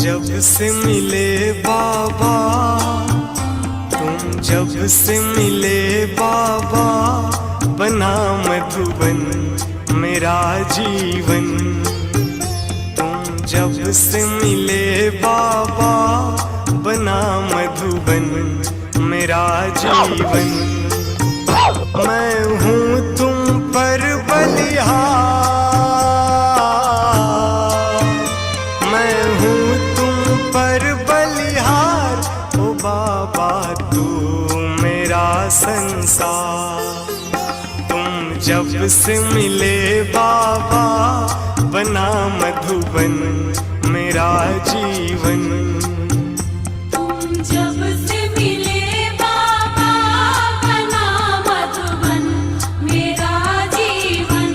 जब से मिले बाबा, तुम जब से मिले बाबा, बना मधुबन मेरा जीवन। तुम जब से मिले बाबा, बना मधुबन मेरा जीवन। मैं हूँ तुम पर बलिहार, मैं हूँ तुम पर बलिहार, ओ बाबा तू मेरा संसार। तुम जब से मिले बाबा, बना मधुबन मेरा जीवन। तुम जब से मिले बाबा, बना मधुबन मेरा जीवन।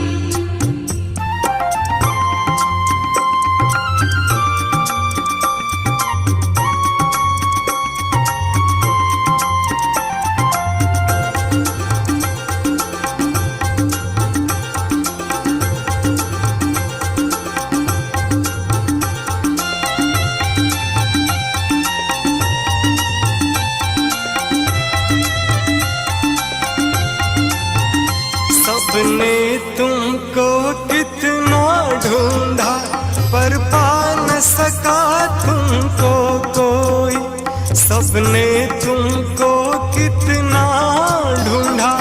सबने तुमको कितना ढूंढा, पर पा न सका तुमको कोई। सबने तुमको कितना ढूंढा,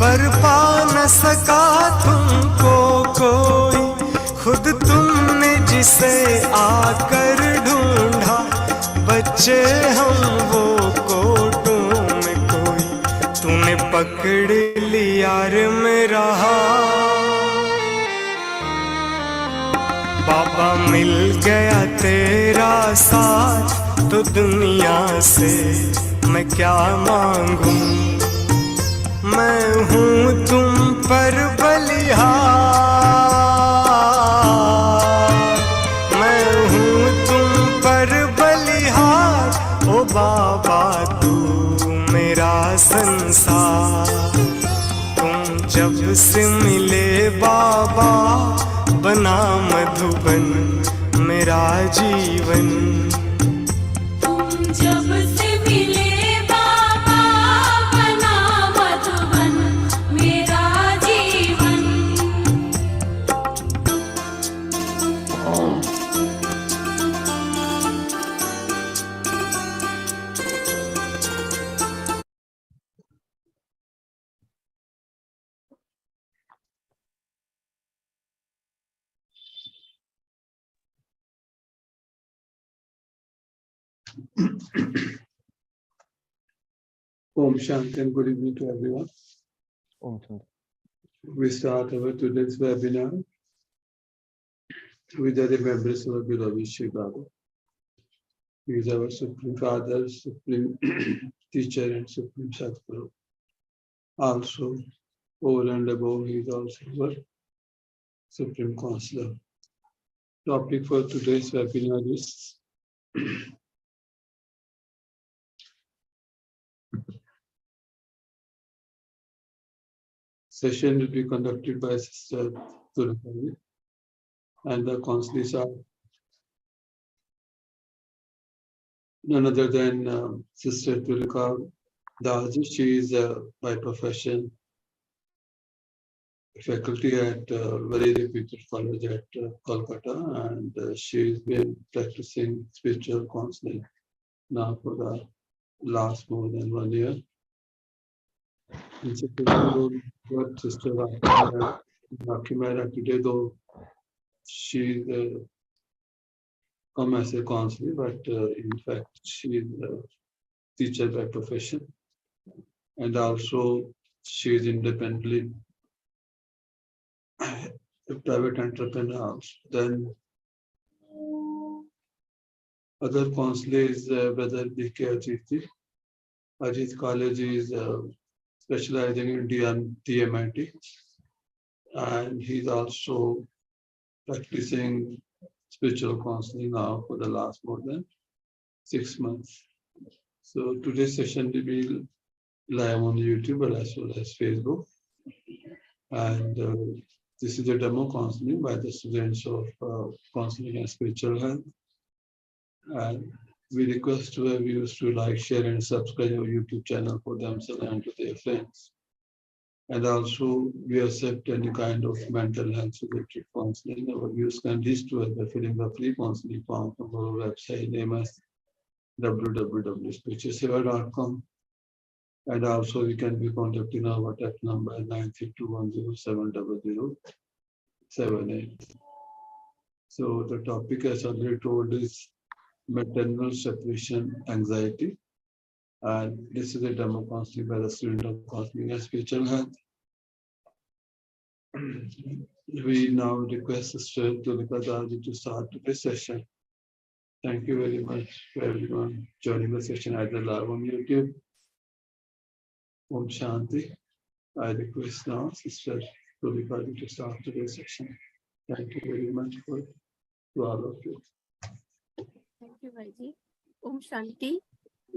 पर पा न सका तुमको कोई। खुद तुमने जिसे आकर ढूंढा, बच्चे हम वो कोटों में कोई। तूने पकड़ लिया रे मेरा हाथ, बाबा मिल गया तेरा साथ। तो दुनिया से मैं क्या मांगूं, मैं हूँ तुम पर बलिहार, मैं हूँ तुम पर बलिहार, ओ बाबा तू मेरा संसार। तुम जब से मिले बाबा, बना मधुबन मेरा जीवन। तुम जब से मिले बाबा, बना मधुबन मेरा जीवन। Om Shanti and good evening to everyone. Om Shanti. We start our today's webinar with the remembrance of our beloved Shri Baba. He is our Supreme Father, Supreme Teacher and Supreme Sadguru. Also, over and above, he is also our Supreme Counselor. Topic for today's webinar is session will be conducted by Sister Tulakari, and the counsellors are none other than Sister Tulika Dalji. She is by profession faculty at very reputed college at Kolkata, and she has been practicing spiritual counseling now for the last more than 1 year. In what Sister Rakimera today, though she come as a counselor, but in fact she is a teacher by profession, and also she is independently a private entrepreneur. Then other counselors, whether BK Ajit College is specializing in DMIT, and he's also practicing spiritual counseling now for the last more than 6 months. So today's session will be live on YouTube as well as Facebook, and this is a demo counseling by the students of counseling and spiritual health. And we request whoever used to like, share, and subscribe our YouTube channel for themselves and to their friends. And also, we accept any kind of mental health related counseling. Our views can reach to us by filling the free counseling form from our website, name as www.spiritualseva.com. And also, we can be contacting our WhatsApp number 932107078. So, the topic, as already told, is maternal separation anxiety. And this is a demo counseling by the student of counseling and spiritual health. We now request Sister Tulika Daji to start today's session. Thank you very much for everyone joining the session either live on YouTube. Om Shanti. I request now Sister Tulika Daji to start today's session. Thank you very much for to all of you. Thank you, Vaji. Om Shanti.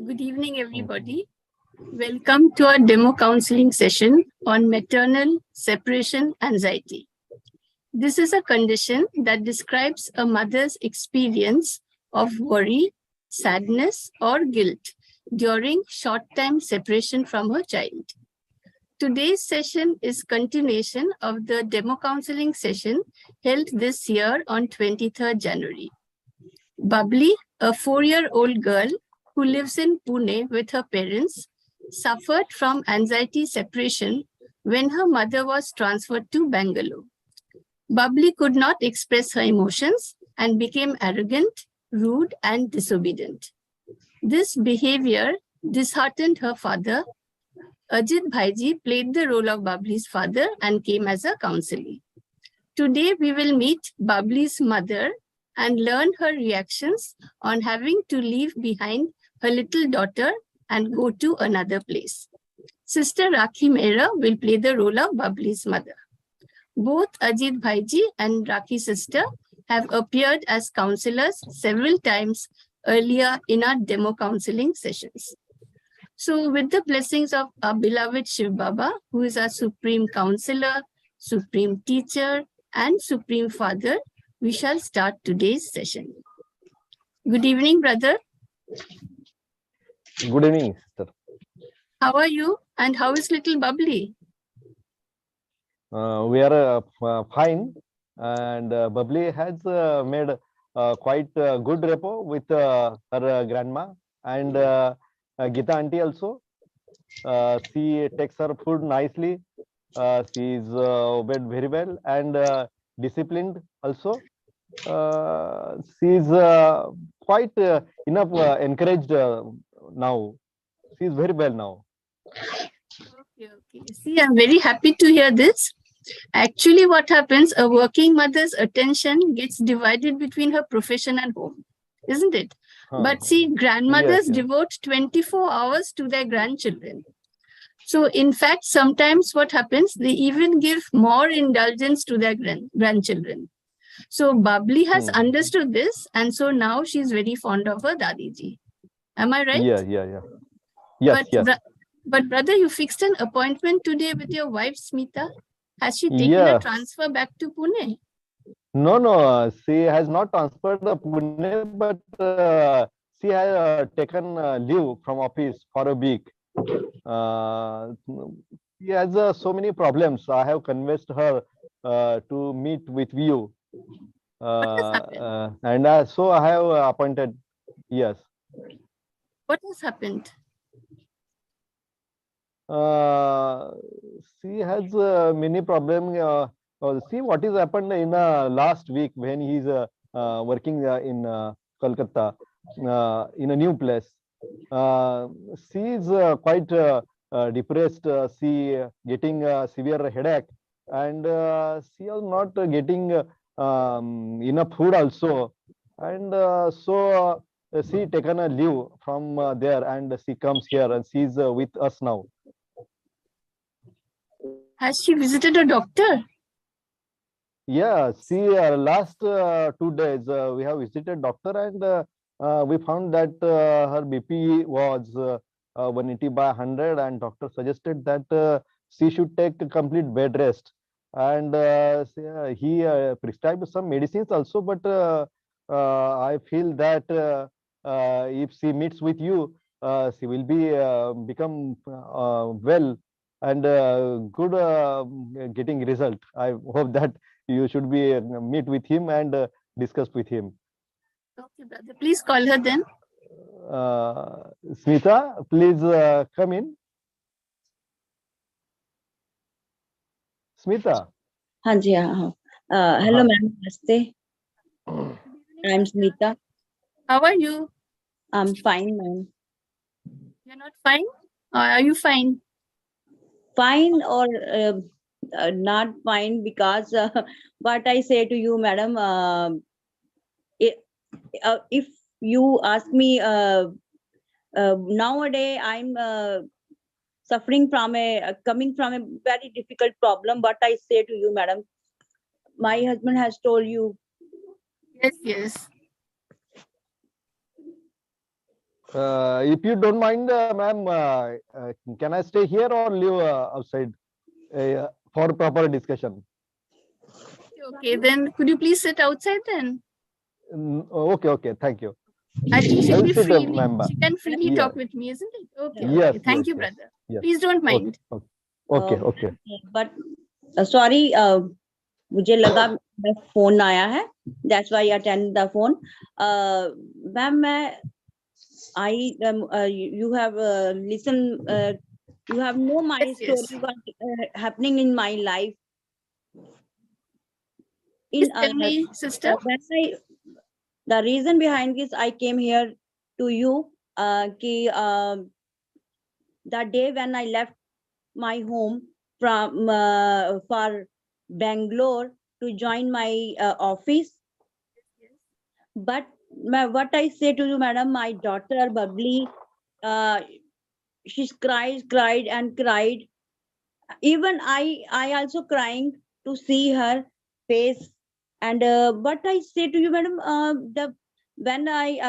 Good evening, everybody. Welcome to our demo counseling session on maternal separation anxiety. This is a condition that describes a mother's experience of worry, sadness, or guilt during short-time separation from her child. Today's session is continuation of the demo counseling session held this year on 23rd January. Bubbly, a 4-year-old girl who lives in Pune with her parents, suffered from anxiety separation when her mother was transferred to Bangalore. Bubbly could not express her emotions and became arrogant, rude, and disobedient. This behavior disheartened her father. Ajit Bhaiji played the role of Bubbly's father and came as a counselor. Today, we will meet Bubbly's mother and learn her reactions on having to leave behind her little daughter and go to another place. Sister Rakhi Mehra will play the role of Bubbly's mother. Both Ajit Bhaiji and Rakhi sister have appeared as counselors several times earlier in our demo counseling sessions. So with the blessings of our beloved Shiv Baba, who is our supreme counselor, supreme teacher, and supreme father, we shall start today's session. Good evening, brother. Good evening, sister. How are you? And how is little Bubbly? We are fine, and Bubbly has made quite good rapport with her grandma and Gita auntie also. She takes her food nicely. She is obeyed very well and disciplined also. She is quite enough encouraged now. She is very well now. Okay. See, I'm very happy to hear this. Actually, what happens, a working mother's attention gets divided between her profession and home, isn't it? But see, grandmothers devote 24 hours to their grandchildren. So in fact, sometimes what happens, they even give more indulgence to their grandchildren. So Bubbly has understood this, and so now she's very fond of her Dadiji. Am I right? Yeah. Yes, But brother, you fixed an appointment today with your wife, Smita. Has she taken a transfer back to Pune? No, she has not transferred to Pune, but she has taken leave from office for a week. She has so many problems. I have convinced her to meet with you. And so I have appointed, yes. What has happened? She has many problems. See what is happened in last week when he is working in Kolkata in a new place. She is quite depressed. She getting severe headache, and she is not getting enough food also, and so she taken a leave from there, and she comes here, and she is with us now. Has she visited a doctor? Yeah, see, last 2 days we have visited doctor, and we found that her BP was 180/100, and doctor suggested that she should take a complete bed rest. And he prescribed some medicines also, but I feel that if she meets with you, she will be become well and good getting result. I hope that you should be meet with him and discuss with him. Okay, brother. Please call her then. Smita, please come in. Smita. हाँ जी हाँ hello हाँ. Ma'am नमस्ते I am Smita How are you? I am fine ma'am You're not fine? Or are you fine? fine or not fine because what I say to you madam if you ask me nowadays I'm suffering from coming from a very difficult problem what I say to you madam my husband has told you Yes, yes. If you don't mind, ma'am, can I stay here or leave outside for proper discussion? Okay, then could you please sit outside then? Okay, okay, thank you. I think I she'll will be sit, freely. ma'am. She can freely Yes. talk with me, isn't it? Okay, Yes, okay. Thank yes, you, yes, brother. yes. Please don't mind. Okay, okay, okay. but sorry मुझे लगा phone आया है that's why I attend the phone ma'am मैं I you have listened you have know my Yes, yes. story what happening in my life Please in tell me, sister. when the reason behind this I came here to you ki the day when I left my home from for Bangalore to join my office but what I say to you madam my daughter bubbly she's cried and cried even I also crying to see her face and what I say to you madam the when I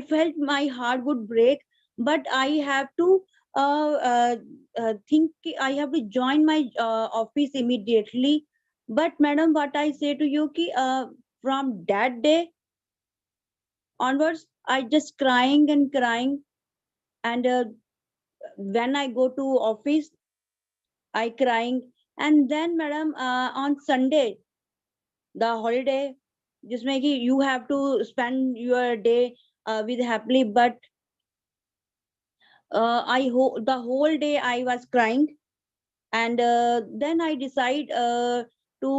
felt my heart would break but I have to think I have to join my office immediately but madam what I say to you ki from that day onwards I just crying and when I go to office I crying and then madam on Sunday the holiday जिसमें कि you have to spend your day with happily but the whole day I was crying and then I decide to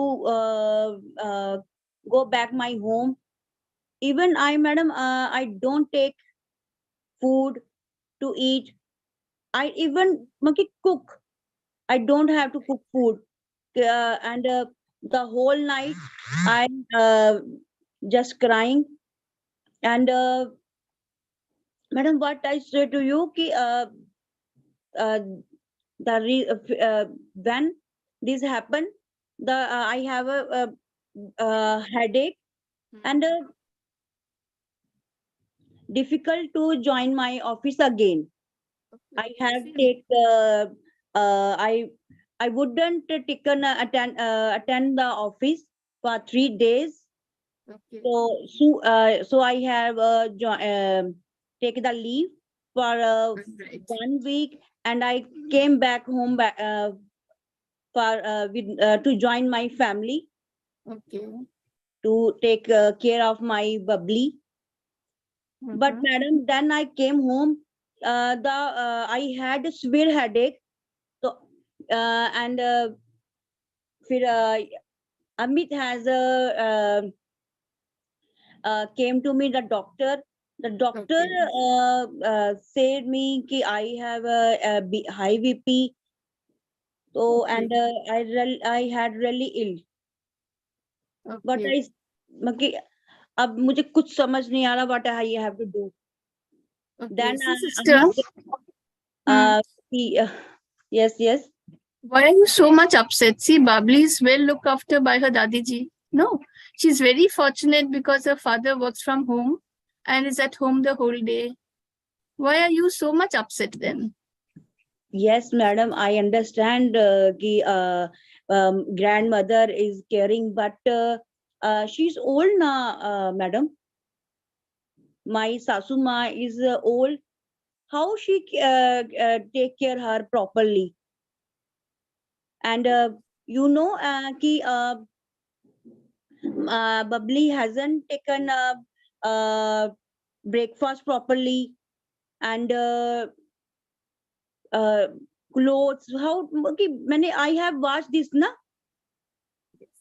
go back my home even I madam I don't take food to eat I even cook I don't have to cook food and the whole night I'm just crying and madam what I say to you ki uh, when this happened the I have a headache and difficult to join my office again I have take I wouldn't taken attend the office for 3 days Okay. so I have take the leave for Right. 1 week and I came back home for to join my family Okay. to take care of my bubbly but Mhm. madam then I came home I had a severe headache so and फिर Amit has came to me the doctor Okay. said me ki I have a high BP so Okay. and I had really ill but Okay. मतलब अब मुझे कुछ समझ नहीं आ रहा what I have to do Okay. then See, sister. yes Why are you so much upset? See, Babli is well looked after by her Dadiji. No, she's very fortunate because her father works from home and is at home the whole day. Why are you so much upset then? Yes, madam, I understand grandmother is caring, but she's old now, madam. My sasu ma is old. How she take care her properly? And you know, Bubbly hasn't taken breakfast properly, and clothes. How? Okay, I have watched this, na?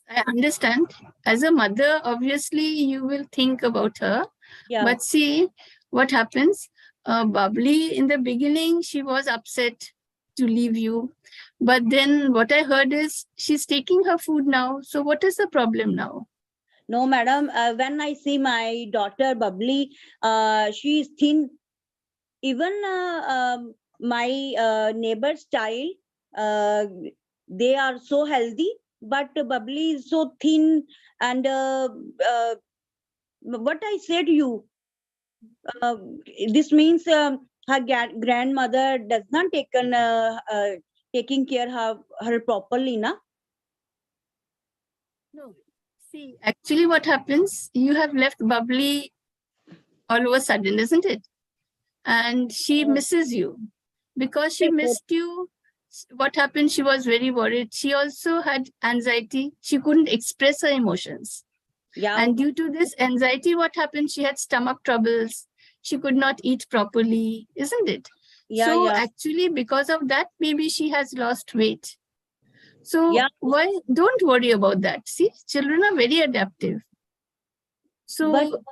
I understand. As a mother, obviously, you will think about her. Yeah. But see what happens. Bubbly, in the beginning, she was upset to leave you. But then what I heard is she's taking her food now. So what is the problem now? No, madam. When I see my daughter Bubbly, she is thin. Even my neighbor's child, they are so healthy, but Bubbly is so thin. And what I said to you, this means her grandmother does not taking care of her properly, na? No. See, actually what happens, you have left Bubbly all of a sudden, isn't it? And she misses you. Because she missed you, what happened? She was very worried. She also had anxiety. She couldn't express her emotions. Yeah. And due to this anxiety, what happened? She had stomach troubles. She could not eat properly, isn't it? Yeah, so yeah. actually, because of that, maybe she has lost weight. So Yeah. why don't worry about that? See, children are very adaptive. So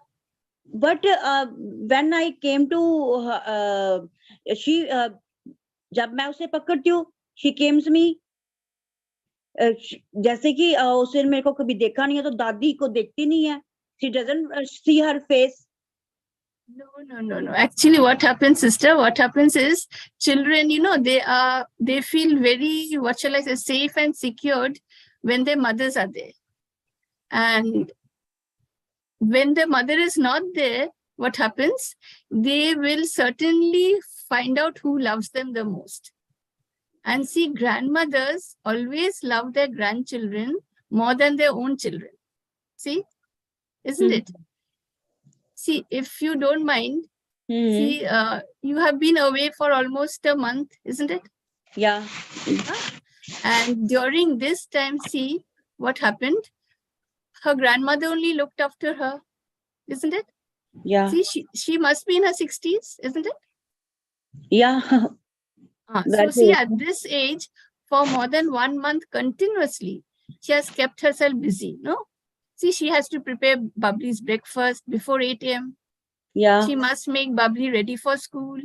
but when I came to she जब मैं उसे पकड़ती हूँ, she comes me, जैसे कि उसे मेरे को कभी देखा नहीं है, तो दादी को देखती नहीं है. She doesn't see her face. No. Actually, what happens, sister? What happens is children, they feel very, what shall I say, safe and secured when their mothers are there. And when the mother is not there, what happens? They will certainly find out who loves them the most. And see, grandmothers always love their grandchildren more than their own children. See, isn't it? See, if you don't mind, see, you have been away for almost a month, isn't it? Yeah. And during this time, see what happened? Her grandmother only looked after her, isn't it? Yeah. See, she must be in her 60s, isn't it? Yeah. So see, at this age, for more than 1 month continuously, she has kept herself busy, no? See, she has to prepare Bubbly's breakfast before 8 a.m. Yeah. She must make Bubbly ready for school.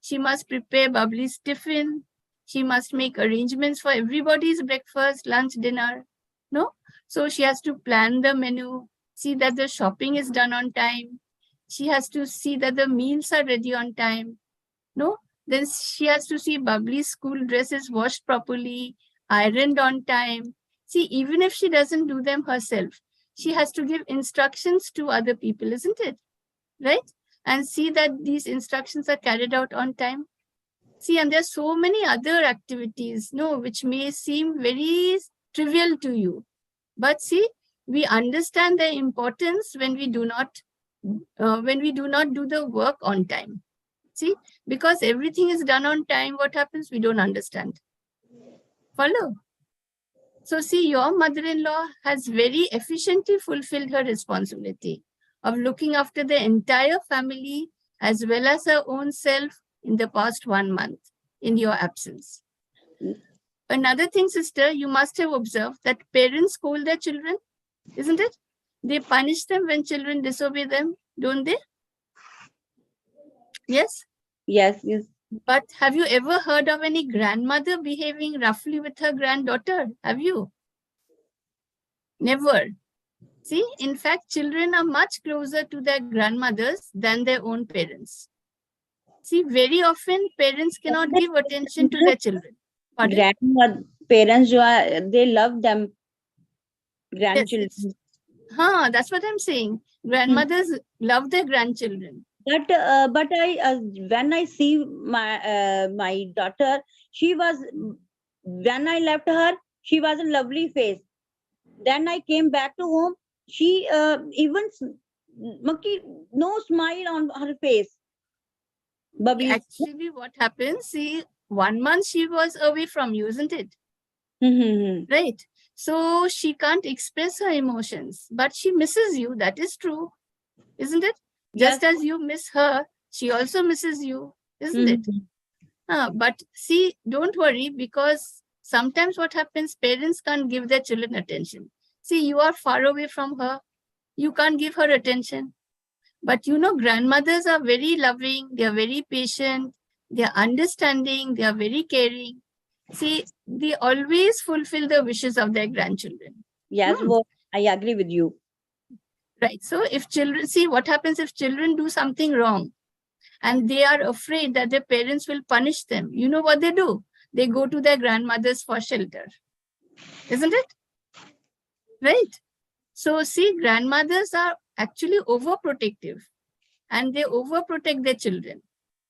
She must prepare Bubbly's tiffin. She must make arrangements for everybody's breakfast, lunch, dinner, no? So she has to plan the menu, see that the shopping is done on time. She has to see that the meals are ready on time, no? Then she has to see Bubbly's school dress is washed properly, ironed on time. See, even if she doesn't do them herself, she has to give instructions to other people, isn't it? Right? And see that these instructions are carried out on time. See, and there's so many other activities, no, which may seem very trivial to you. But see, we understand their importance when we do not do the work on time. See, because everything is done on time, what happens? We don't understand. Follow? So see, your mother-in-law has very efficiently fulfilled her responsibility of looking after the entire family as well as her own self in the past 1 month in your absence. Another thing, sister, you must have observed that parents scold their children, isn't it? They punish them when children disobey them, don't they? Yes? Yes, yes. But have you ever heard of any grandmother behaving roughly with her granddaughter? Have you? Never. See, in fact, children are much closer to their grandmothers than their own parents. See, very often parents cannot give attention to their children. Pardon? Parents, they love them. Grandchildren. Yes. That's what I'm saying. Grandmothers love their grandchildren. But when I see my daughter, she was, when I left her, She was a lovely face. Then I came back to home. She monkey, no smile on her face. Bubby. Actually, what happens? See, 1 month she was away from you, isn't it? Right. So she can't express her emotions, but she misses you. That is true, isn't it? Just Yes. as you miss her, she also misses you, isn't it? But see, don't worry, because sometimes what happens, parents can't give their children attention. See, you are far away from her. You can't give her attention. But you know, grandmothers are very loving. They are very patient. They are understanding. They are very caring. See, they always fulfill the wishes of their grandchildren. Yes, well, I agree with you. Right. So if children, see what happens if children do something wrong and they are afraid that their parents will punish them. You know what they do? They go to their grandmothers for shelter. Isn't it? Right. So see, grandmothers are actually overprotective and they overprotect their children.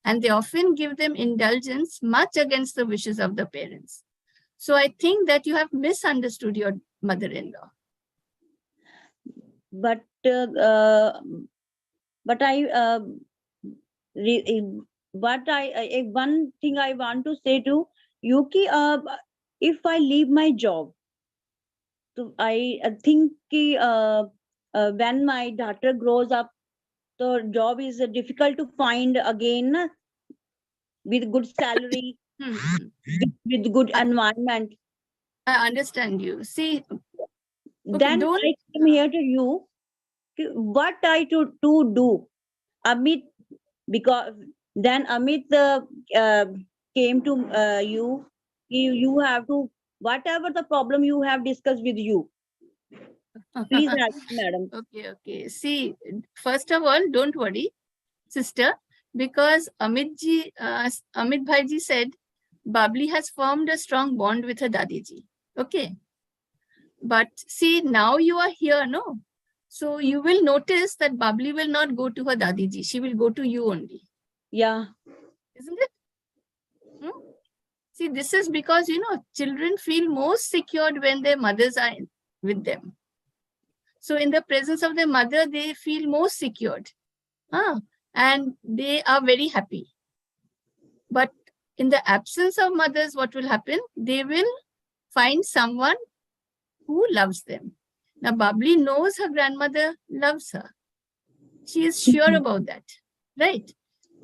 And they often give them indulgence much against the wishes of the parents. So I think that you have misunderstood your mother-in-law. But one thing I want to say to Yuki, if I leave my job, so I think when my daughter grows up, the job is difficult to find again with good salary, with good environment. I understand you. See, Then don't- I came here to you. What I to do, Amit, because then Amit came to you. You have to, whatever the problem you have discussed with you. Please help, madam. Okay. See, first of all, don't worry, sister, because Amit Bhaiji said Babli has formed a strong bond with her Dadiji. Okay. But see, now you are here, no? So you will notice that Babli will not go to her Dadiji. She will go to you only. Yeah. Isn't it? See, this is because, you know, children feel most secured when their mothers are with them. So in the presence of their mother, they feel most secured. And they are very happy. But in the absence of mothers, what will happen? They will find someone who loves them. Now, Babli knows her grandmother loves her. She is sure about that, right?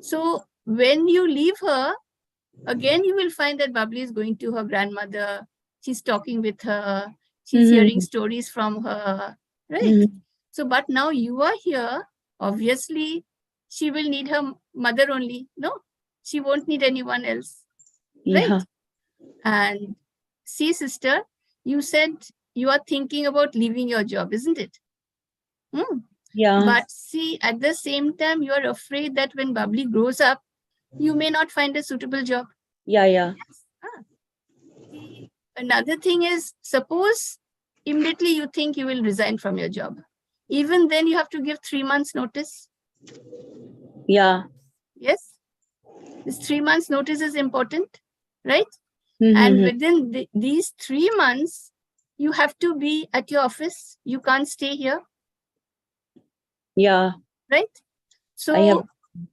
So when you leave her, again, you will find that Babli is going to her grandmother. She's talking with her. She's hearing stories from her, right? So, but now you are here. Obviously, she will need her mother only. No, she won't need anyone else, right? Yeah. And see, sister, you said you are thinking about leaving your job, isn't it? Yeah. But see, at the same time, you are afraid that when Babli grows up, you may not find a suitable job. Yeah. See, another thing is, suppose immediately you think you will resign from your job. Even then, you have to give 3 months notice. Yeah. Yes. This 3 months notice is important, right? And within these 3 months, you have to be at your office. You can't stay here. Yeah. Right? So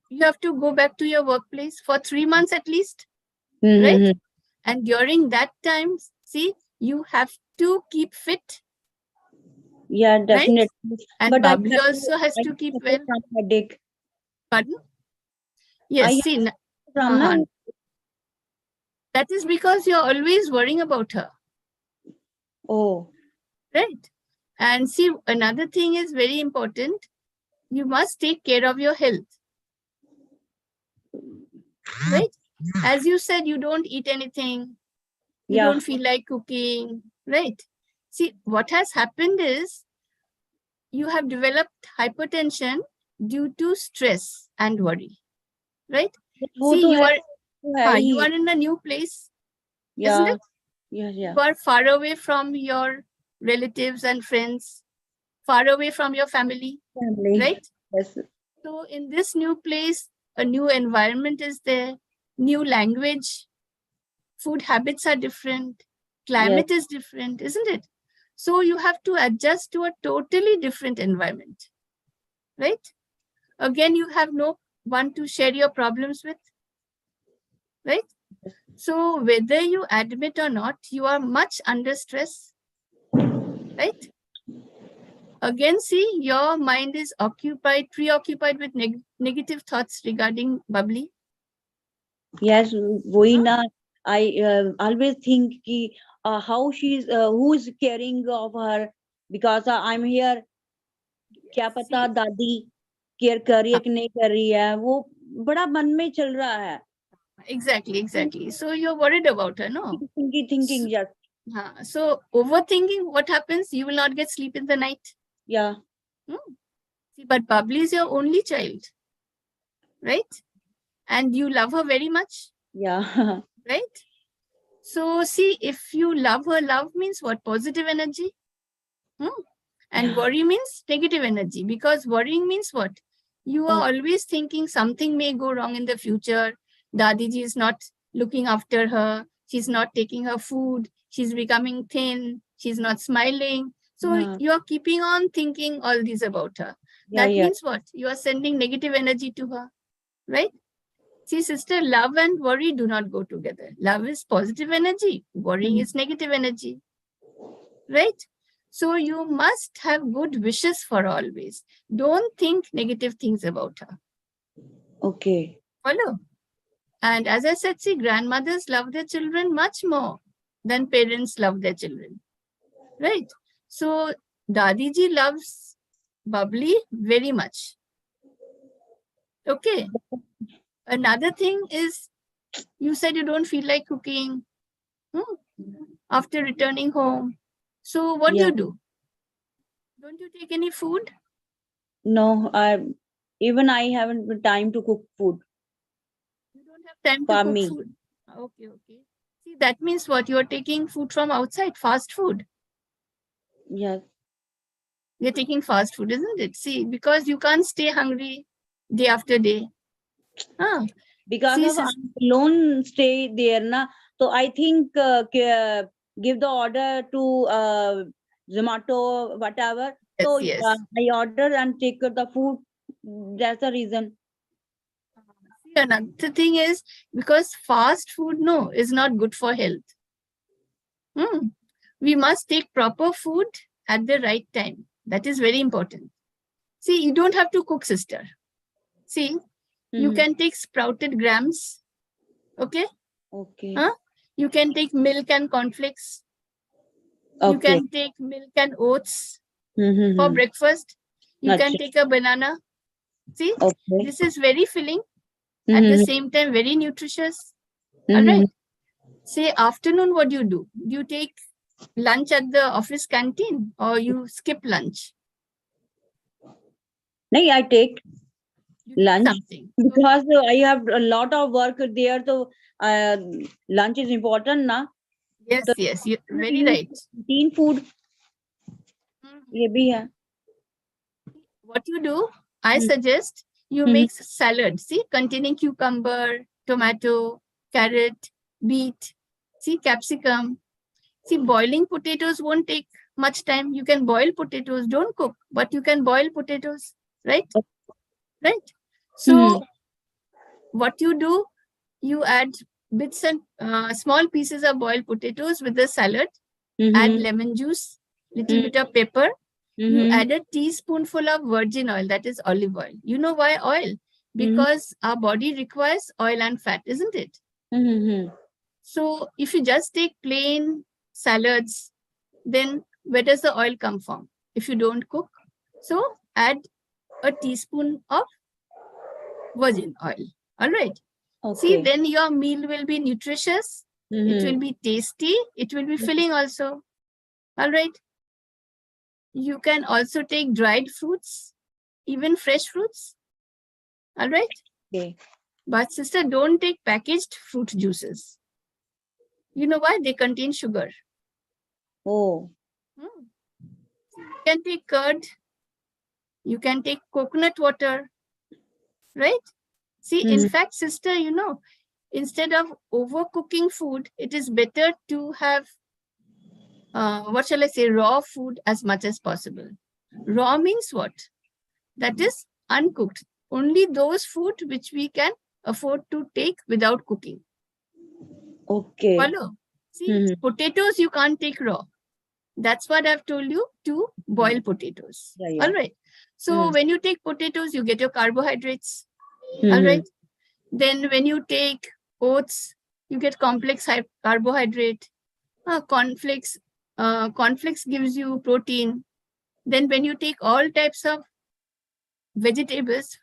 you have to go back to your workplace for 3 months at least. Right? And during that time, see, you have to keep fit. Yeah, definitely. Right? And Babli also has to keep well. Headache. Pardon? Yes, see, that is because you're always worrying about her. Oh. Right? And see, another thing is very important. You must take care of your health. Right? As you said, you don't eat anything. You don't feel like cooking. Right? See, what has happened is you have developed hypertension due to stress and worry. Right? See, you are in a new place. Isn't it? Yeah. You are far away from your relatives and friends, far away from your family. Right? Yes. So in this new place, a new environment is there, new language, food habits are different, Climate is different, isn't it? So you have to adjust to a totally different environment, right? Again, you have no one to share your problems with, right? So whether you admit or not, you are much under stress, right? Again, see, your mind is preoccupied with negative thoughts regarding Bubbly. Yes, वही ना. I always think कि how she's who is caring of her, because I'm here. क्या पता दादी care कर रही है कि नहीं कर रही है, वो बड़ा मन में चल रहा है. Exactly. So you're worried about her, no? Thinking, yes. So overthinking, what happens? You will not get sleep in the night. Yeah. See, but Bubbly is your only child, right? And you love her very much. Yeah. Right? So see, if you love her, love means what? Positive energy. And Yeah. worry means negative energy, because worrying means what? You are always thinking something may go wrong in the future. Dadiji is not looking after her. She's not taking her food. She's becoming thin. She's not smiling. So you are keeping on thinking all this about her. That means what? You are sending negative energy to her, right? See, sister, love and worry do not go together. Love is positive energy. Worrying is negative energy, right? So you must have good wishes for always. Don't think negative things about her. Okay. Follow? And as I said, see, grandmothers love their children much more than parents love their children, right? So Dadiji loves Bubbly very much. Okay. Another thing is, you said you don't feel like cooking after returning home. So what do you do? Don't you take any food? No, I haven't time to cook food. You don't have time to cook food. Okay. See, that means what? You are taking food from outside, fast food. Yes. You're taking fast food, isn't it? See, because you can't stay hungry day after day. Because of I'm alone stay there, na. So I think give the order to Zomato, whatever. So I order and take the food. That's the reason. See, another thing is, because fast food, no, is not good for health. We must take proper food at the right time. That is very important. See, you don't have to cook, sister. See, you can take sprouted grams. Okay? Okay. You can take milk and cornflakes. Okay. You can take milk and oats for breakfast. You can take a banana. See, this is very filling. At the same time, very nutritious. All right. Say afternoon, what do? Do you take lunch at the office canteen or you skip lunch? No, I take lunch because I have a lot of work there. So lunch is important, na? Yes, you're very right. Teen food. Ye bhi hai. What you do, I suggest you make salad, see, containing cucumber, tomato, carrot, beet, see, capsicum. See, boiling potatoes won't take much time. You can boil potatoes, don't cook, but you can boil potatoes, right? Right? So, what you do, you add bits and small pieces of boiled potatoes with the salad, add lemon juice, little bit of pepper. You add a teaspoonful of virgin oil, that is olive oil. You know why oil? Because our body requires oil and fat, isn't it? So if you just take plain salads, then where does the oil come from? If you don't cook, so add a teaspoon of virgin oil. All right. Okay. See, then your meal will be nutritious. It will be tasty. It will be filling also. All right. You can also take dried fruits, even fresh fruits. All right. Okay. But sister, don't take packaged fruit juices. You know why? They contain sugar. Oh. You can take curd. You can take coconut water. Right? See, in fact, sister, you know, instead of overcooking food, it is better to have what shall I say, raw food as much as possible. Raw means what? That is uncooked. Only those food which we can afford to take without cooking. Okay. Follow? See, Mhm. potatoes you can't take raw. That's what I've told you, to boil potatoes. Yeah, yeah. All right. So Mm. when you take potatoes, you get your carbohydrates. All Mhm. right. Then when you take oats, you get complex carbohydrate. Cornflakes gives you protein. Then when you take all types of vegetables,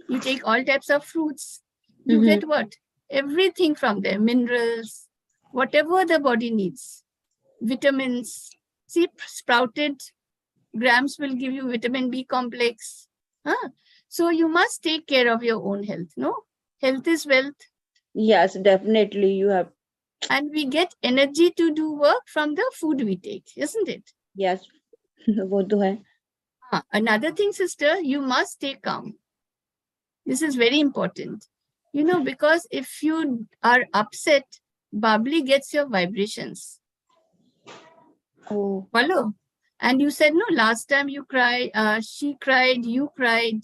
you take all types of fruits, you Mhm. get what? Everything from there, minerals, whatever the body needs, vitamins. See, sprouted grams will give you vitamin B complex. So you must take care of your own health, no? Health is wealth. Yes, definitely you have. And we get energy to do work from the food we take, isn't it? Yes. वो तो है. Another thing, sister, you must stay calm. This is very important. You know, because if you are upset, bubbly gets your vibrations. Oh. Follow? And you said, no, last time you cried, she cried, you cried.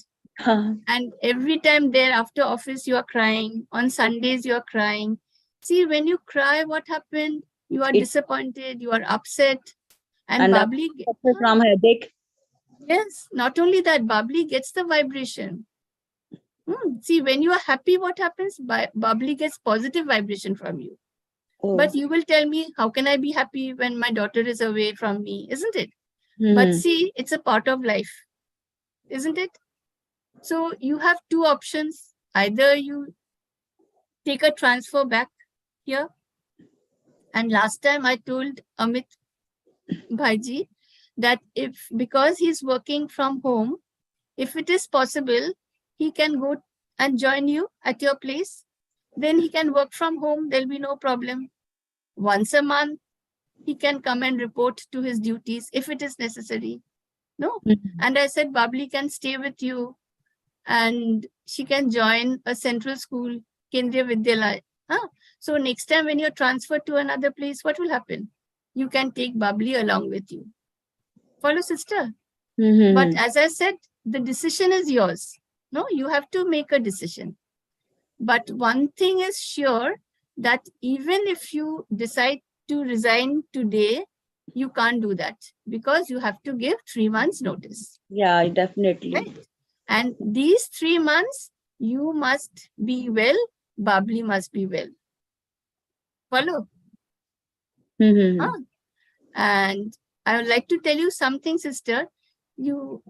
And every time there after office, you are crying. On Sundays, you are crying. See, when you cry, what happened? You are It- disappointed, you are upset. And And bubbly, suffer from headache. yes, not only that, bubbly gets the vibration. See, when you are happy, what happens? Bubbly gets positive vibration from you. Oh. But you will tell me, how can I be happy when my daughter is away from me? Isn't it? Mhm. But see, it's a part of life, isn't it? So you have two options. Either you take a transfer back here. And last time I told Amit Bhaiji that because he's working from home, if it is possible, he can go and join you at your place. Then he can work from home. There'll be no problem. Once a month, he can come and report to his duties if it is necessary. No. Mhm. And I said, Babli can stay with you and she can join a central school, Kendriya Vidyalaya. So next time when you're transferred to another place, what will happen? You can take Babli along with you. Follow, sister? Mhm. But as I said, the decision is yours. No, you have to make a decision. But one thing is sure, that even if you decide to resign today, you can't do that because you have to give 3 months notice. Yeah, definitely. Right? And these 3 months, you must be well, Babli must be well. Follow? Mhm. And I would like to tell you something, sister. You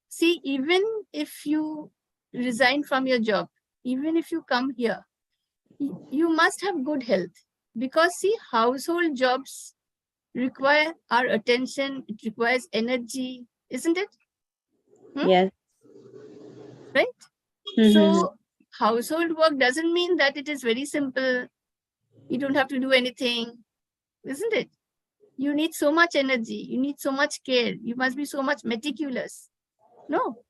see, even if you resign from your job, even if you come here, you must have good health. Because see, household jobs require our attention, it requires energy, isn't it? Yes. Right? Mhm. So household work doesn't mean that it is very simple. You don't have to do anything, isn't it? You need so much energy. You need so much care. You must be so much meticulous. No.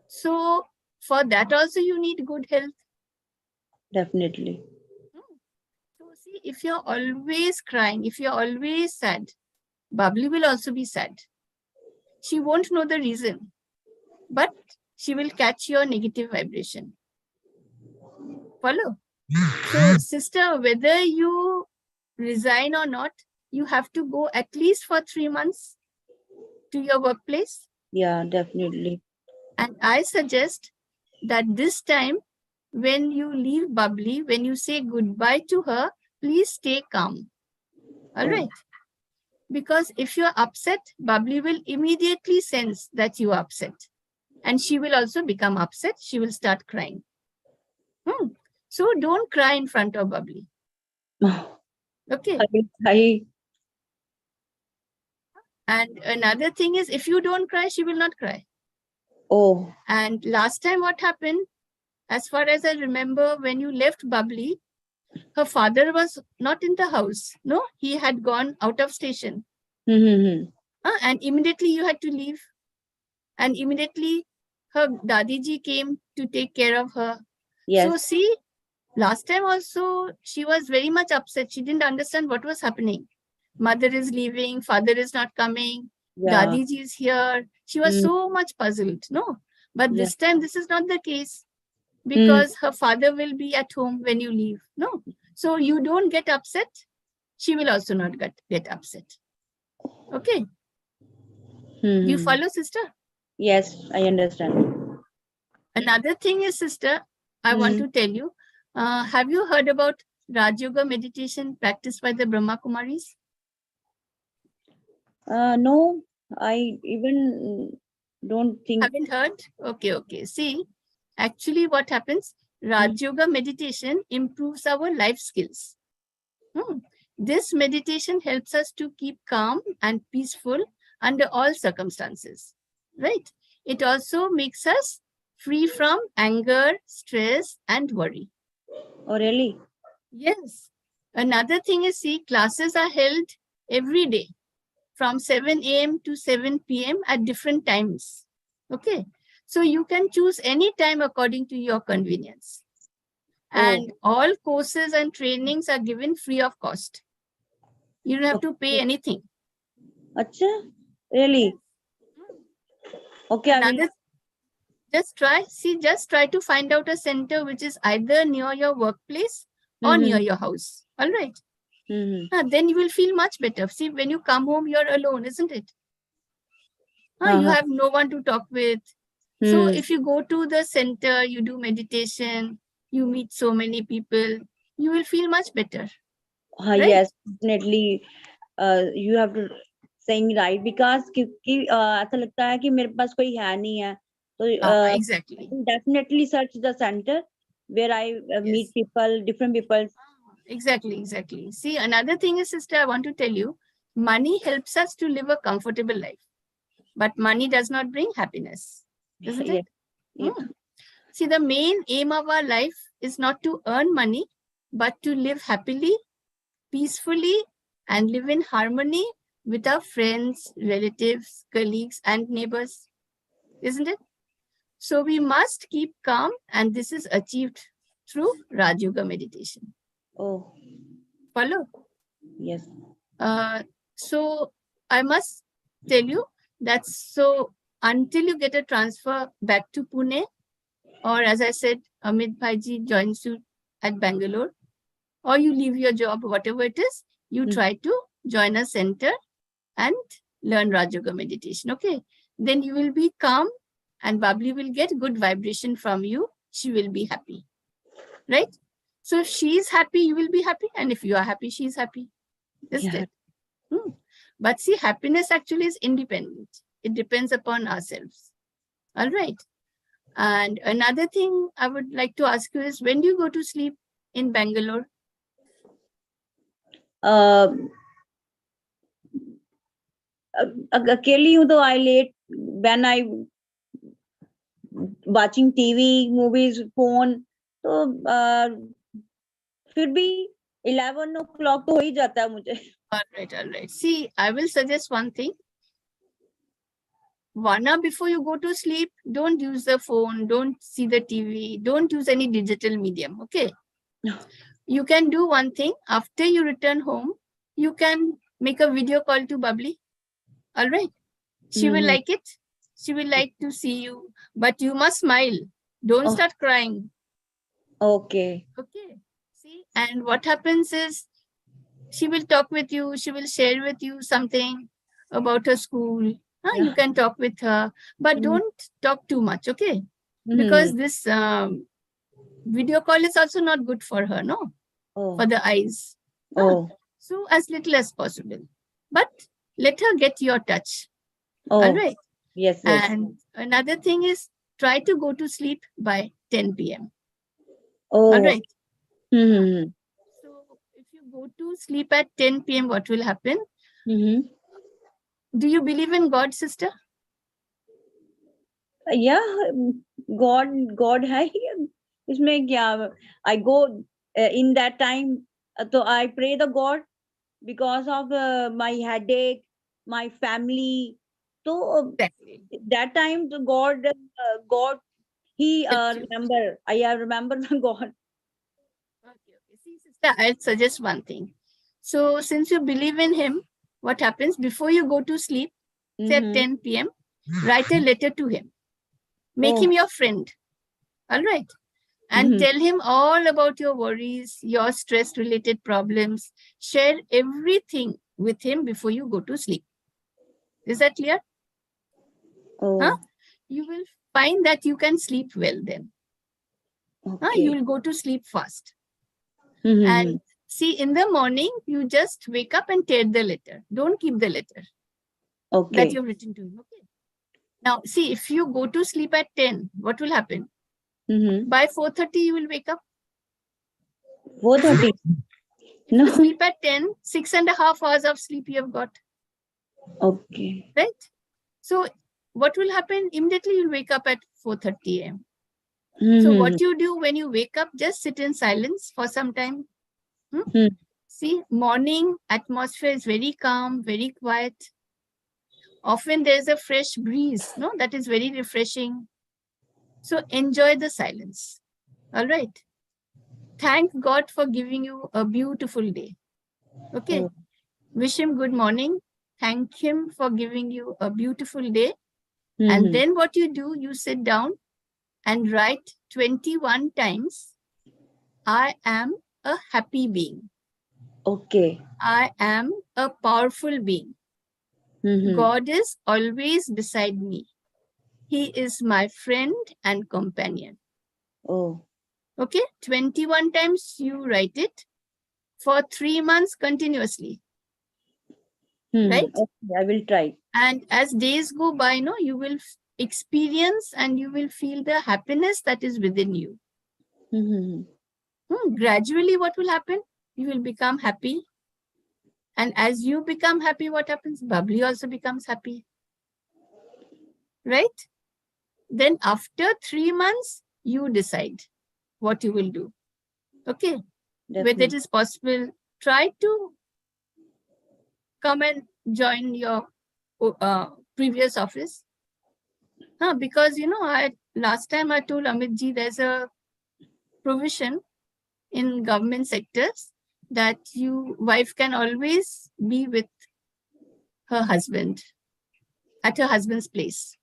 So for that also you need good health. Definitely. So see, if you're always crying, if you're always sad, Babli will also be sad. She won't know the reason, but she will catch your negative vibration. Follow? So sister, whether you resign or not, you have to go at least for 3 months to your workplace. Yeah, definitely. And I suggest that this time, when you leave Bubbly, when you say goodbye to her, please stay calm. All right? Because if you're upset, Bubbly will immediately sense that you are upset. And she will also become upset. She will start crying. So don't cry in front of Bubbly. Okay. I And another thing is, if you don't cry, she will not cry. Oh. And last time what happened, as far as I remember, when you left Bubbly, her father was not in the house. No, he had gone out of station. Mhm. And immediately you had to leave. And immediately her Dadiji came to take care of her. Yes. So see, last time also, she was very much upset. She didn't understand what was happening. Mother is leaving, father is not coming, Yeah. Dadi ji is here. She was Mm. so much puzzled, no? But Yeah. this time, this is not the case because her father will be at home when you leave, no? So you don't get upset. She will also not get upset. Okay? Do you Mhm. follow, sister? Yes, I understand. Another thing is, sister, I want to tell you, have you heard about Raj Yoga meditation practiced by the Brahma Kumaris? No, I even don't think. Haven't heard? Okay, okay. See, actually what happens, Raj Yoga meditation improves our life skills. This meditation helps us to keep calm and peaceful under all circumstances, right? It also makes us free from anger, stress, and worry. Oh, really? Yes. Another thing is, see, classes are held every day from 7 a.m. to 7 p.m. at different times. Okay. So you can choose any time according to your convenience. And all courses and trainings are given free of cost. You don't have to pay anything. Acha? Really? Okay, I will. Another, just try to find out a center which is either near your workplace or near your house. All right. Then you will feel much better. See, when you come home, you're alone, isn't it? You have no one to talk with. So if you go to the center, you do meditation, you meet so many people, you will feel much better. Right? Yes, definitely. You have to saying right because क्योंकि ऐसा लगता है कि मेरे पास कोई है नहीं है तो Exactly. definitely search the center where I meet people, different people. Exactly. See, another thing is, sister, I want to tell you, money helps us to live a comfortable life, but money does not bring happiness, isn't it? See, the main aim of our life is not to earn money, but to live happily, peacefully, and live in harmony with our friends, relatives, colleagues, and neighbors, isn't it? So we must keep calm, and this is achieved through Raj Yoga meditation. Oh, Follow? yes. So I must tell you that so until you get a transfer back to Pune, or as I said, Amit Bhaiji joins you at Bangalore, or you leave your job, whatever it is, you try to join a center and learn Raj Yoga meditation. Okay. Then you will be calm and Babli will get good vibration from you. She will be happy. Right? So if she is happy, you will be happy. And if you are happy, she is happy. Isn't it? But see, happiness actually is independent. It depends upon ourselves. All right. And another thing I would like to ask you is, when do you go to sleep in Bangalore? अकेली हूँ तो I late when I watching TV, movies, phone, तो फिर भी 11 o'clock तो हो ही जाता है मुझे. All right. See, I will suggest one thing. 1 hour before you go to sleep, don't use the phone, don't see the TV, don't use any digital medium, okay? You can do one thing. After you return home, you can make a video call to Bubbly. All right? She will like it. She will like to see you. But you must smile. Don't start crying. Okay. Okay. See, and what happens is, she will talk with you. She will share with you something about her school. You can talk with her, but don't talk too much, okay? Because this video call is also not good for her, no? For the eyes. So as little as possible. But let her get your touch. All right? Yes. And another thing is, try to go to sleep by 10 p.m. Oh. All right? So So if you go to sleep at 10 p.m., what will happen? Do you believe in God, sister? Yeah, God है इसमें क्या? I go in that time, so I pray the God because of my headache, my family. So that time the God, He remember. I remember the God. Okay. See, sister, I'll suggest one thing. So since you believe in him, what happens before you go to sleep, say at 10 p.m., write a letter to him. Make him your friend. All right. And tell him all about your worries, your stress-related problems. Share everything with him before you go to sleep. Is that clear? Oh, Huh? You will find that you can sleep well then. okay. You will go to sleep fast. Mhm. And see, in the morning, you just wake up and tear the letter. Don't keep the letter that Okay. you've written to him. Okay. Now, see, if you go to sleep at 10, what will happen? Mhm. By 4:30, you will wake up. 4:30. If No. you sleep at 10, 6.5 hours of sleep you have got, Okay. right? So what will happen? Immediately you'll wake up at 4:30 a.m. So Mhm. what you do when you wake up, just sit in silence for some time. Hmm. See, morning atmosphere is very calm, very quiet. Often there's a fresh breeze, no, that is very refreshing. So enjoy the silence. All right. Thank God for giving you a beautiful day. Okay. Oh. Wish him good morning. Thank him for giving you a beautiful day. And Mhm. then what you do, you sit down and write 21 times, I am a happy being. Okay. I am a powerful being. Mhm. God is always beside me. He is my friend and companion. Oh. Okay, 21 times you write it for 3 months continuously, right? Okay, I will try. And as days go by, no, you will experience and you will feel the happiness that is within you. Mhm. Gradually, what will happen? You will become happy. And as you become happy, what happens? Bubbly also becomes happy. Right? Then after 3 months, you decide what you will do. Okay? Whether it Definitely. is possible, try to come and join your previous office. Because, last time I told Amit ji, there's a provision in government sectors that wife can always be with her husband at her husband's place.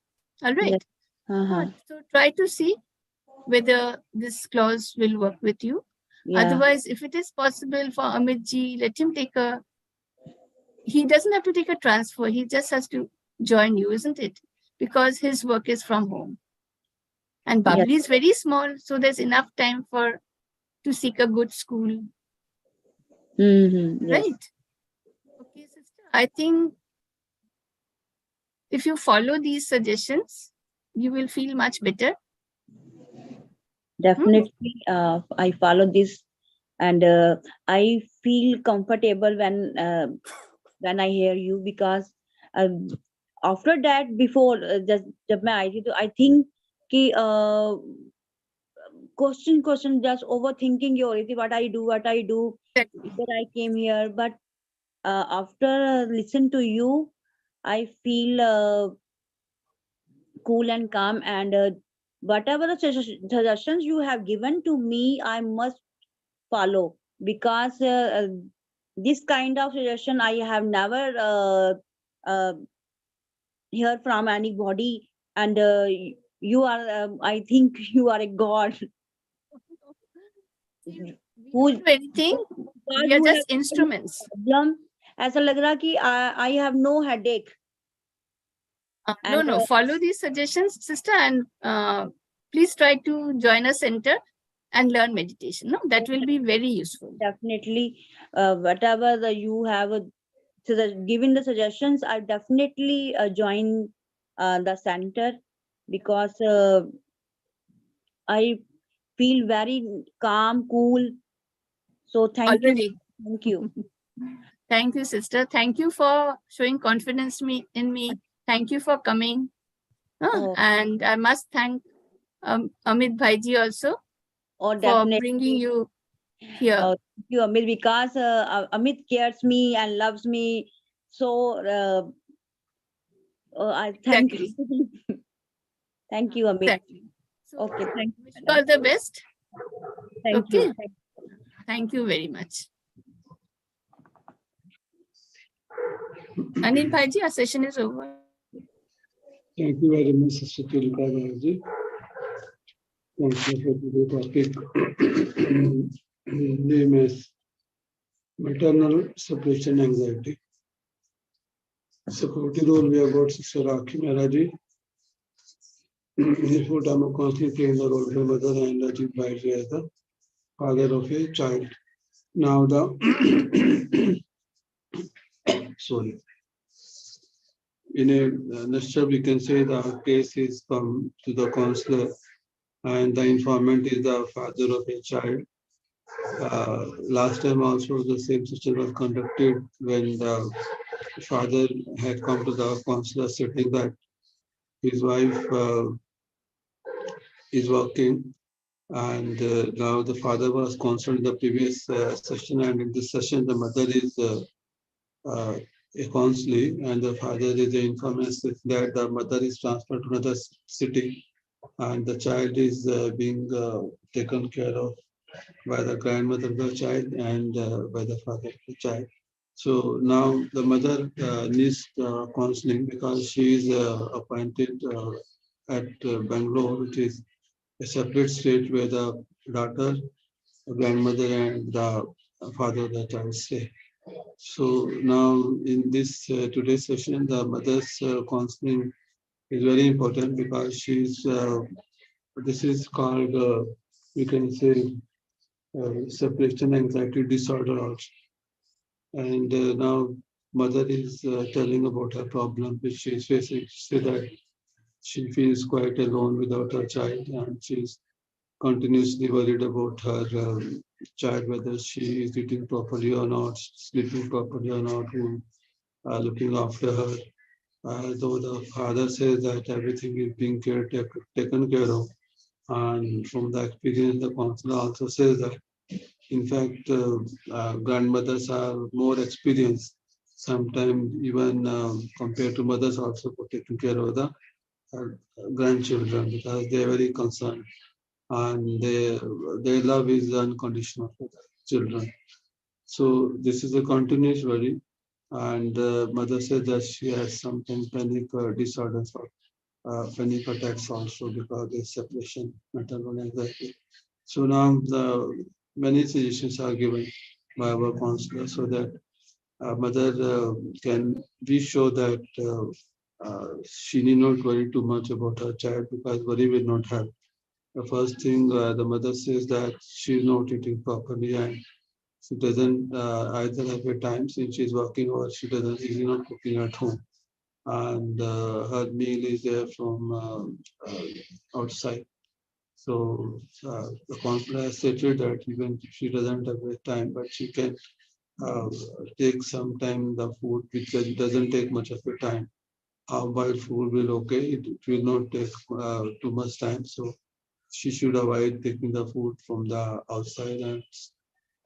All right. Yes. Uh-huh. So try to see whether this clause will work with you. Yeah. Otherwise, if it is possible for Amit ji, let him he doesn't have to take a transfer. He just has to join you, isn't it? Because his work is from home. And Yes. Babli is very small, so there's enough time to seek a good school. Mhm. Yes. Right? Okay, sister. I think if you follow these suggestions, you will feel much better. Definitely. I follow this, and I feel comfortable when I hear you, because after that, before just जब मैं आई थी तो I think कि question just overthinking ही हो रही थी, what I do Exactly. whether I came here, but after listen to you, I feel cool and calm, and whatever the suggestions you have given to me, I must follow, because this kind of suggestion I have never uh, heard from anybody, and you are I think you are a god See, we who don't do anything. god We are who just has instruments. problem. ऐसा लग रहा कि I have no headache, No, and no. Follow these suggestions, sister, and please try to join a center and learn meditation. No, that will be very useful. definitely whatever you have given the suggestions, I definitely join the center, because I feel very calm, cool. So thank you. Already. Thank you. Thank you, sister. Thank you for showing confidence in me. Thank you for coming. Oh, And I must thank Amit Bhaiji also oh, for definitely. bringing you here. Thank you, Amit, because Amit cares me and loves me. So I thank Exactly. you. Thank you, Amit. Exactly. So, Okay, thank you, wish you madam. all the best. Thank Okay. you. Thank you very much. Anil Bhaiji, our session is over. Thank you very much, Sister Tulika Banerjee. Thank you for the topic. Name is maternal separation anxiety. Supporting role we have got Sister Rakhi Mehraji. His full-time constantly playing the role of a mother and Ajit Bhaiji as the father of a child. Now the sorry. In a nutshell, we can say the case is come to the counselor and the informant is the father of a child. Last time also the same session was conducted when the father had come to the counselor stating that his wife is working and now the father was concerned in the previous session and in this session the mother is uh, a counseling and the father is the information that the mother is transferred to another city and the child is being taken care of by the grandmother of the child and by the father of the child. So now the mother needs counseling because she is appointed at Bangalore, which is a separate state where the daughter, grandmother, and the father of the child stay. So now in this today's session, the mother's counseling is very important because she's this is called we can say separation anxiety disorder also. And now mother is telling about her problem which she is facing. She said that she feels quite alone without her child and she's continuously worried about her child, whether she is eating properly or not, sleeping properly or not, who are looking after her. Though the father says that everything is being taken care of. And from the experience, the counselor also says that in fact, grandmothers are more experienced, sometimes even compared to mothers also for taking care of the uh, grandchildren because they are very concerned and their love is unconditional for the children. So this is a continuous worry and mother said that she has sometimes panic disorders or panic attacks also because of separation, maternal anxiety. So now the many suggestions are given by our counselor so that mother can be sure that she need not worry too much about her child because worry will not help. The first thing the mother says that she is not eating properly and she doesn't either have a time since she's working or she's not cooking at home and her meal is there from outside. So the counselor has stated that even if she doesn't have a time, but she can uh, take some time the food which doesn't take much of a time. Boiled food will okay, it will not take too much time. So she should avoid taking the food from the outside and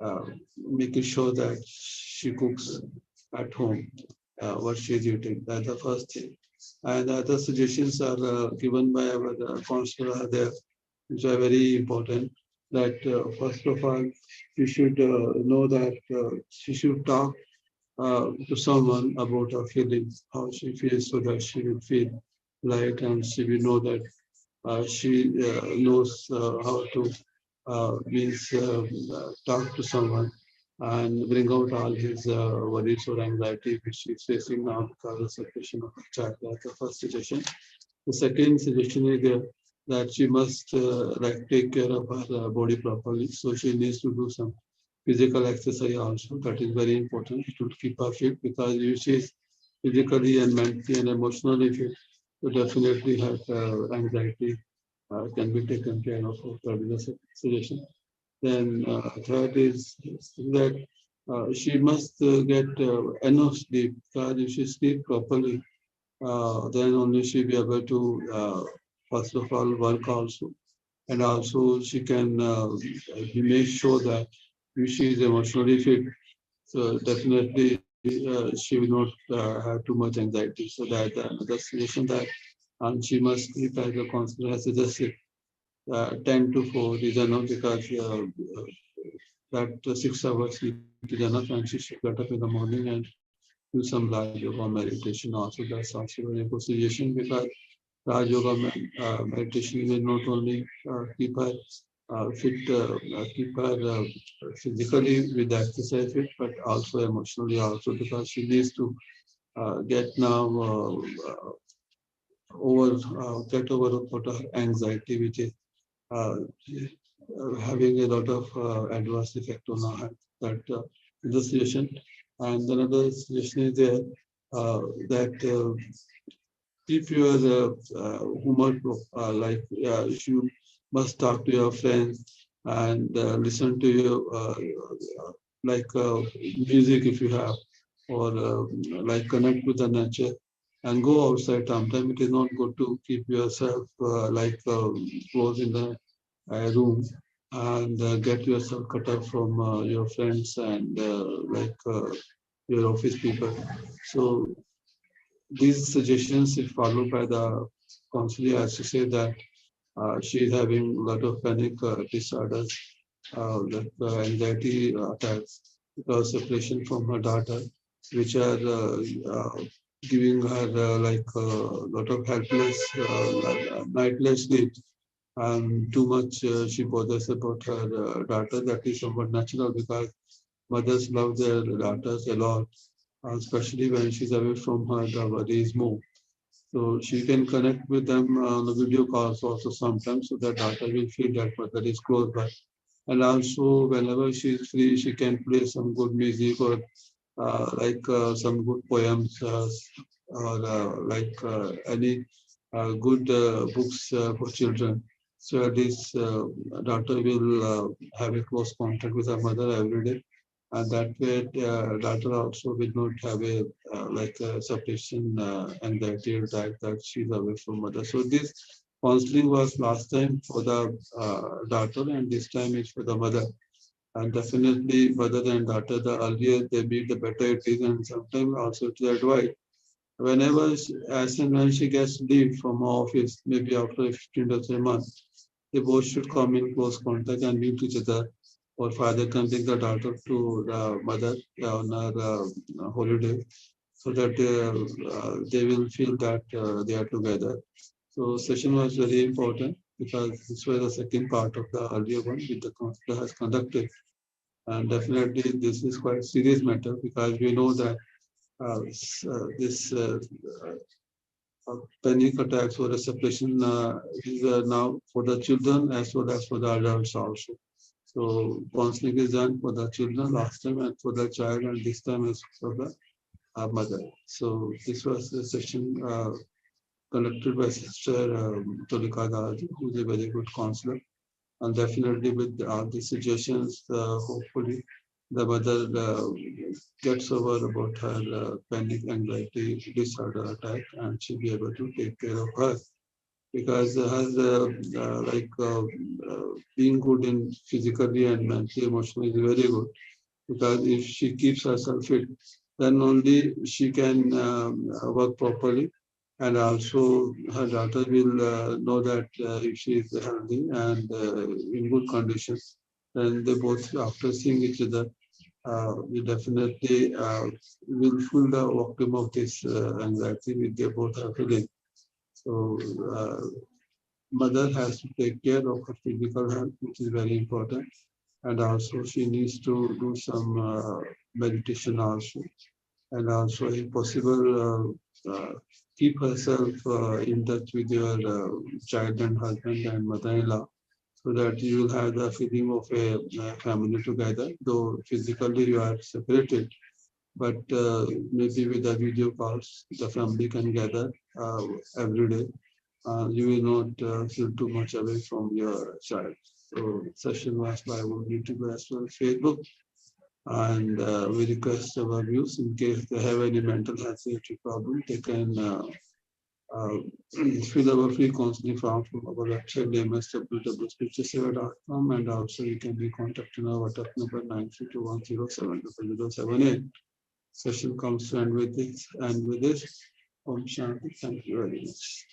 uh, making sure that she cooks at home what she's eating. That's the first thing. And other suggestions are given by our counselor there, which are very important. That first of all, she should know that she should talk to someone about her feelings, how she feels, so that she will feel light and she will know that she knows how to means talk to someone and bring out all his worries or anxiety which she's facing now because of separation of the child. That's the first suggestion. The second suggestion is that she must like take care of her body properly. So she needs to do some physical exercise also. That is very important to keep her fit because if she is physically and mentally and emotionally fit, so definitely her anxiety can be taken care of. That is the suggestion. Then third is that she must get enough sleep because if she sleep properly, then only she be able to first of all work also and also she can make sure that if she is emotionally fit so definitely she will not have too much anxiety so that the suggestion that and she must sleep as the counselor has suggested 10 to 4 is enough because that 6 hours sleep is enough and she should get up in the morning and do some Raj Yoga meditation also. That's also a very good suggestion, because Raj Yoga meditation will not only keep her fit, keep her physically with exercise fit, but also emotionally also, because she needs to get now get over what her anxiety, which is uh, having a lot of adverse effect on our health. That the suggestion, and another suggestion is there that keep your humor like you must talk to your friends and listen to your like music if you have, or like connect with the nature and go outside. Sometimes it is not good to keep yourself like close in the room and get yourself cut off from your friends and like your office people. So these suggestions, if followed by the counselor, as to say that she is having a lot of panic disorders, like anxiety attacks, because separation from her daughter, which are giving her like a lot of helpless, nightless sleep, and too much she bothers about her daughter. That is somewhat natural, because mothers love their daughters a lot, especially when she's away from her, the worries more. So she can connect with them on the video calls also sometimes, so that daughter will feel that mother is close by. And also, whenever she is free, she can play some good music, or like some good poems, or like any good books for children. So at least daughter will have a close contact with her mother every day, and that way daughter also will not have a like a separation anxiety attack that she's away from mother. So this counseling was last time for the daughter, and this time is for the mother. And definitely mother and daughter, the earlier they meet, the better it is, and sometimes also to advise. Whenever, as and when she gets leave from her office, maybe after 15 to 3 months, they both should come in close contact and meet each other. Or father can take the daughter to the mother on her holiday, so that they will feel that they are together. So session was very important, because this was the second part of the earlier one which the counselor has conducted. And definitely this is quite serious matter, because we know that this panic attacks or a separation is now for the children as well as for the adults also. So counseling is done for the children last time, and for the child, and this time is for the mother. So this was the session conducted by Sister Tulika Daraji, who is a very good counselor. And definitely with all the suggestions, hopefully the mother gets over about her panic anxiety disorder attack, and she'll be able to take care of her, because her like being good in physically and mentally emotionally is very good, because if she keeps herself fit, then only she can work properly, and also her daughter will know that if she is healthy and in good condition, then they both, after seeing each other, we definitely will feel the outcome of this anxiety which they both are feeling. So mother has to take care of her physical health, which is very important, and also she needs to do some meditation also, and also if possible keep herself in touch with your child and husband and mother-in-law, so that you will have the feeling of a family together, though physically you are separated, but maybe with the video calls the family can gather every day. You will not feel too much away from your child. So session was by YouTube as well as Facebook, and we request our views in case they have any mental health related problem. They can uh, fill our free counseling form from our website www.spiritualseva.com, and also you can be contacted on our WhatsApp number 932107078. Session comes to end with this, and with this, Om Shanti. Thank you very much.